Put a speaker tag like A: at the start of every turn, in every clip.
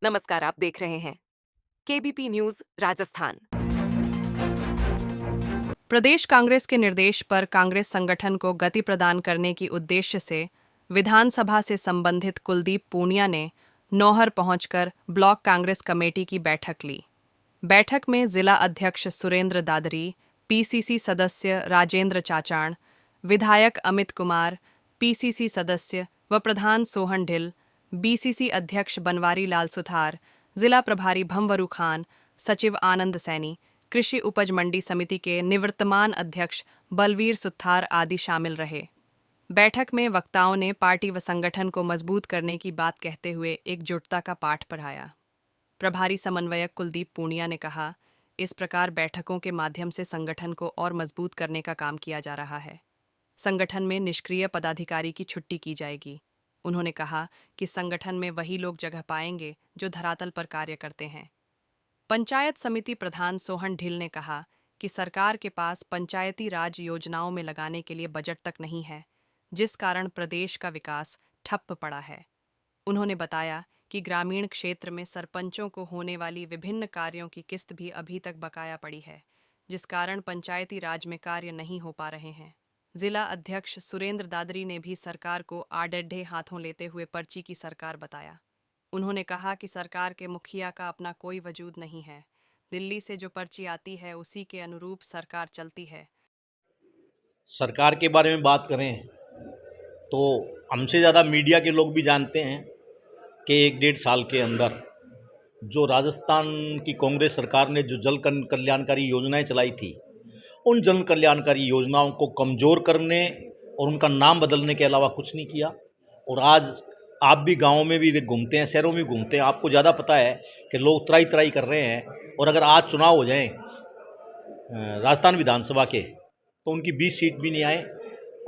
A: नमस्कार, आप देख रहे हैं केबीपी न्यूज राजस्थान। प्रदेश कांग्रेस के निर्देश पर कांग्रेस संगठन को गति प्रदान करने की उद्देश्य से विधानसभा से संबंधित कुलदीप पूनिया ने नौहर पहुंचकर ब्लॉक कांग्रेस कमेटी की बैठक ली। बैठक में जिला अध्यक्ष सुरेंद्र दादरी, पीसीसी सदस्य राजेंद्र चाचाण, विधायक अमित कुमार, पीसीसी सदस्य व प्रधान सोहन ढिल, बीसीसी अध्यक्ष बनवारी लाल सुथार, जिला प्रभारी भंवरू खान, सचिव आनंद सैनी, कृषि उपज मंडी समिति के निवर्तमान अध्यक्ष बलवीर सुथार आदि शामिल रहे। बैठक में वक्ताओं ने पार्टी व संगठन को मजबूत करने की बात कहते हुए एकजुटता का पाठ पढ़ाया। प्रभारी समन्वयक कुलदीप पूनिया ने कहा, इस प्रकार बैठकों के माध्यम से संगठन को और मजबूत करने का काम किया जा रहा है। संगठन में निष्क्रिय पदाधिकारी की छुट्टी की जाएगी। उन्होंने कहा कि संगठन में वही लोग जगह पाएंगे जो धरातल पर कार्य करते हैं। पंचायत समिति प्रधान सोहन ढिल ने कहा कि सरकार के पास पंचायती राज योजनाओं में लगाने के लिए बजट तक नहीं है, जिस कारण प्रदेश का विकास ठप्प पड़ा है। उन्होंने बताया कि ग्रामीण क्षेत्र में सरपंचों को होने वाली विभिन्न कार्यों की किस्त भी अभी तक बकाया पड़ी है, जिस कारण पंचायती राज में कार्य नहीं हो पा रहे हैं। जिला अध्यक्ष सुरेंद्र दादरी ने भी सरकार को आड़े हाथों लेते हुए पर्ची की सरकार बताया। उन्होंने कहा कि सरकार के मुखिया का अपना कोई वजूद नहीं है। दिल्ली से जो पर्ची आती है उसी के अनुरूप सरकार चलती है।
B: सरकार के बारे में बात करें तो हमसे ज़्यादा मीडिया के लोग भी जानते हैं कि 1-1.5 साल के अंदर जो राजस्थान की कांग्रेस सरकार ने जो जन कल्याणकारी योजनाएं चलाई थी, उन जन कल्याणकारी योजनाओं को कमज़ोर करने और उनका नाम बदलने के अलावा कुछ नहीं किया। और आज आप भी गाँव में भी घूमते हैं, शहरों में घूमते हैं, आपको ज़्यादा पता है कि लोग त्राई त्राई कर रहे हैं। और अगर आज चुनाव हो जाएं राजस्थान विधानसभा के, तो उनकी 20 सीट भी नहीं आए।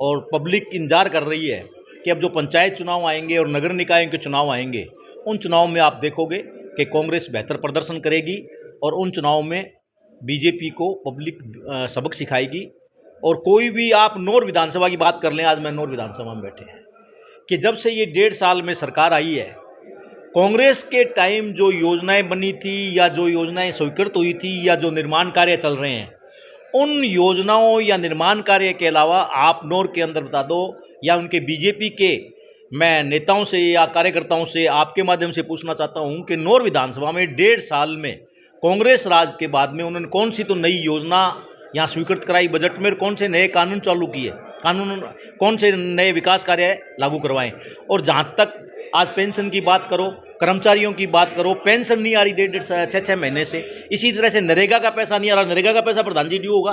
B: और पब्लिक इंतजार कर रही है कि अब जो पंचायत चुनाव आएंगे और नगर निकायों के चुनाव आएंगे, उन चुनाव में आप देखोगे कि कांग्रेस बेहतर प्रदर्शन करेगी और उन चुनाव में बीजेपी को पब्लिक सबक सिखाएगी। और कोई भी आप नौर विधानसभा की बात कर लें, आज मैं नौर विधानसभा में बैठे हैं कि जब से ये 1.5 साल में सरकार आई है, कांग्रेस के टाइम जो योजनाएं बनी थी या जो योजनाएं स्वीकृत हुई थी या जो निर्माण कार्य चल रहे हैं, उन योजनाओं या निर्माण कार्य के अलावा आप नौर के अंदर बता दो या उनके बीजेपी के मैं नेताओं से या कार्यकर्ताओं से आपके माध्यम से पूछना चाहता हूं कि नौर विधानसभा में 1.5 साल में कांग्रेस राज के बाद में उन्होंने कौन सी तो नई योजना यहाँ स्वीकृत कराई बजट में, कौन से नए कानून चालू किए, कानून कौन से नए विकास कार्य लागू करवाएं। और जहाँ तक आज पेंशन की बात करो, कर्मचारियों की बात करो, पेंशन नहीं आ रही 1.5-6 महीने से। इसी तरह से नरेगा का पैसा नहीं आ रहा। नरेगा का पैसा प्रधान जी ड्यू होगा,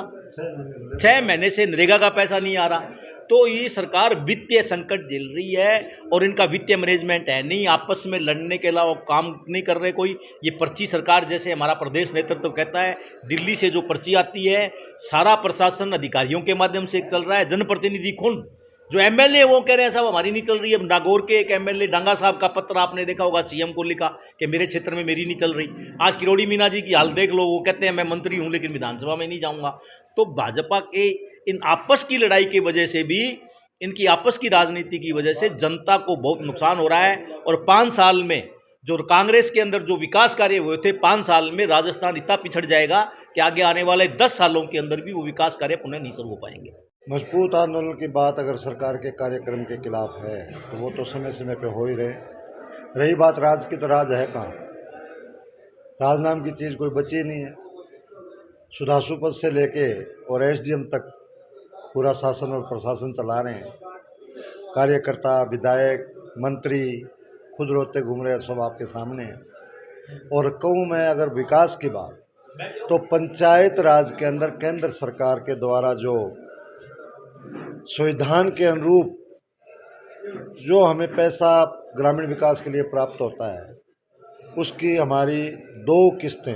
B: 6 महीने से नरेगा का पैसा नहीं आ रहा। तो ये सरकार वित्तीय संकट झेल रही है और इनका वित्तीय मैनेजमेंट है नहीं, आपस में लड़ने के अलावा काम नहीं कर रहे कोई। ये पर्ची सरकार, जैसे हमारा प्रदेश नेतृत्व कहता है, दिल्ली से जो पर्ची आती है सारा प्रशासन अधिकारियों के माध्यम से चल रहा है। जनप्रतिनिधि खुद जो एमएलए वो कह रहे हैं साहब हमारी नहीं चल रही है। नागौर के एक एमएलए डांगा साहब का पत्र आपने देखा होगा, सीएम को लिखा कि मेरे क्षेत्र में मेरी नहीं चल रही। आज किरोड़ी मीना जी की हाल देख लो, वो कहते हैं मैं मंत्री हूं लेकिन विधानसभा में नहीं जाऊंगा। तो भाजपा के इन आपस की लड़ाई की वजह से भी, इनकी आपस की राजनीति की वजह से जनता को बहुत नुकसान हो रहा है। और 5 साल में जो कांग्रेस के अंदर जो विकास कार्य हुए थे, 5 साल में राजस्थान इतना पिछड़ जाएगा कि आगे आने वाले 10 सालों के अंदर भी वो विकास कार्य पुनः नहीं शुरू हो पाएंगे।
C: मजबूत आंदोलन की बात अगर सरकार के कार्यक्रम के खिलाफ है तो वो तो समय समय पे हो ही रही बात राज की, तो राज है कहाँ? राज नाम की चीज़ कोई बची ही नहीं है। सुधांशु पद से लेके और एसडीएम तक पूरा शासन और प्रशासन चला रहे हैं। कार्यकर्ता, विधायक, मंत्री खुद रोते घूम रहे हैं, सब आपके सामने हैं। और कहूँ मैं अगर विकास की बात, तो पंचायत राज के अंदर केंद्र सरकार के द्वारा जो संविधान के अनुरूप जो हमें पैसा ग्रामीण विकास के लिए प्राप्त होता है, उसकी हमारी 2 किस्तें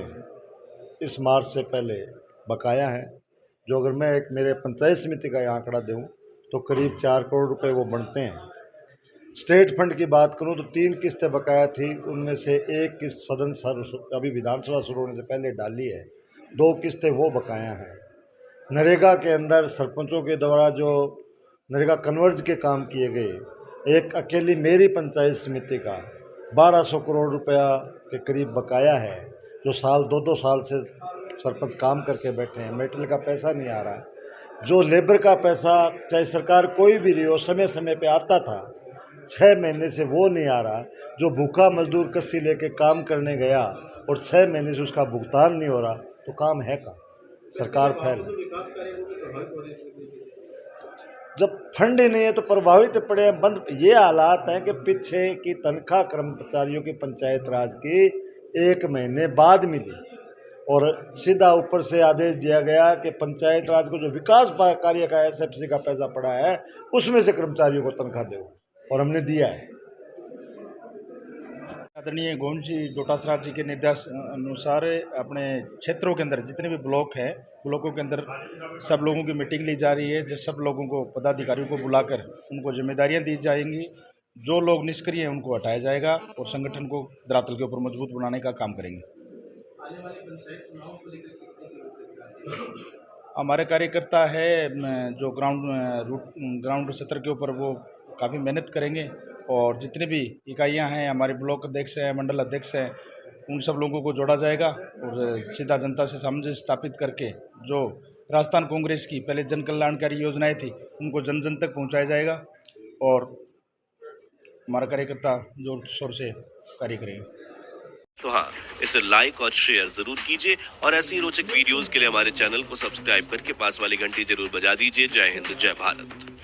C: इस मार्च से पहले बकाया है। जो अगर मैं एक मेरे पंचायत समिति का आंकड़ा दूं तो करीब 4 करोड़ रुपए वो बनते हैं। स्टेट फंड की बात करूं तो 3 किस्तें बकाया थी, उनमें से एक किस्त सदन अभी विधानसभा शुरू होने से पहले डाली है, 2 किस्तें वो बकाया हैं। नरेगा के अंदर सरपंचों के द्वारा जो नरेगा कन्वर्ज के काम किए गए, एक अकेली मेरी पंचायत समिति का 1200 करोड़ रुपया के करीब बकाया है, जो साल 2-2 साल से सरपंच काम करके बैठे हैं। मेटेरियल का पैसा नहीं आ रहा है। जो लेबर का पैसा, चाहे सरकार कोई भी रही हो, समय समय पे आता था, 6 महीने से वो नहीं आ रहा। जो भूखा मजदूर कस्सी लेके काम करने गया और 6 महीने से उसका भुगतान नहीं हो रहा, तो काम है कहाँ? सरकार फेल है। जब फंड ही नहीं है तो प्रभावित पड़े हैं, बंद। ये हालात हैं कि पीछे की तनख्वाह कर्मचारियों की पंचायत राज की 1 महीने बाद मिली और सीधा ऊपर से आदेश दिया गया कि पंचायत राज को जो विकास कार्य का एसएफसी का पैसा पड़ा है उसमें से कर्मचारियों को तनख्वाह दो, और हमने दिया है।
D: आदरणीय गोविंद जी डोटासरा जी के निर्देश अनुसार अपने क्षेत्रों के अंदर जितने भी ब्लॉक हैं, ब्लॉकों के अंदर सब लोगों की मीटिंग ली जा रही है। जो सब लोगों को, पदाधिकारियों को बुलाकर उनको जिम्मेदारियां दी जाएंगी। जो लोग निष्क्रिय हैं उनको हटाया जाएगा और संगठन को धरातल के ऊपर मजबूत बनाने का काम करेंगे। हमारे कार्यकर्ता है जो ग्राउंड स्तर के ऊपर वो काफ़ी मेहनत करेंगे और जितने भी इकाइयां हैं, हमारे ब्लॉक अध्यक्ष हैं, मंडल अध्यक्ष हैं, उन सब लोगों को जोड़ा जाएगा और सीधा जनता से सामंजस्य स्थापित करके जो राजस्थान कांग्रेस की पहले जन कल्याणकारी योजनाएं थी उनको जन जन तक पहुंचाया जाएगा और हमारा कार्यकर्ता जोर शोर से कार्य करेंगे।
E: तो हाँ, इसे लाइक और शेयर जरूर कीजिए और ऐसी ही रोचक वीडियोस के लिए हमारे चैनल को सब्सक्राइब करके पास वाली घंटी जरूर बजा दीजिए। जय हिंद, जय भारत।